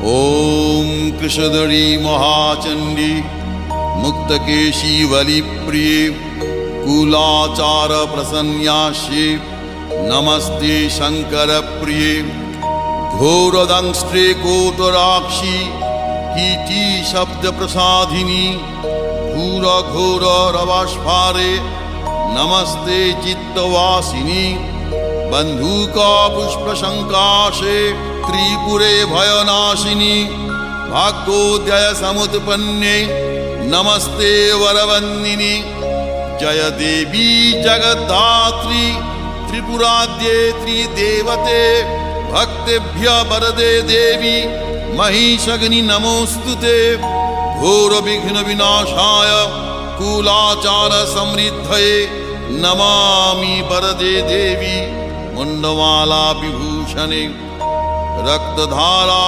ॐ कृशधरी महाचण्डी मुक्तकेशी वलिप्रिये कुलाचार प्रसन्यास्ये नमस्ते शङ्करप्रिये घोरदंष्ट्रे कोटराक्षी कीटी शब्दप्रसादिनी घोरघोररवस्फारे नमस्ते चित्तवासिनी बन्धुका पुष्पशङ्काशे त्रिपुरे भयनाशिनी भाग्योदय समुत्पन्ने नमस्ते वरवन्दिनी जय देवी जगद्धात्री त्रिपुराद्ये त्रिदेवते भक्तेभ्यः वरदे देवी महिषग्नि नमोस्तुते घोर विघ्न विनाशाय कुलाचार समृद्धये नमामि वरदे देवी मुंडमाला विभूषणे रक्तधारा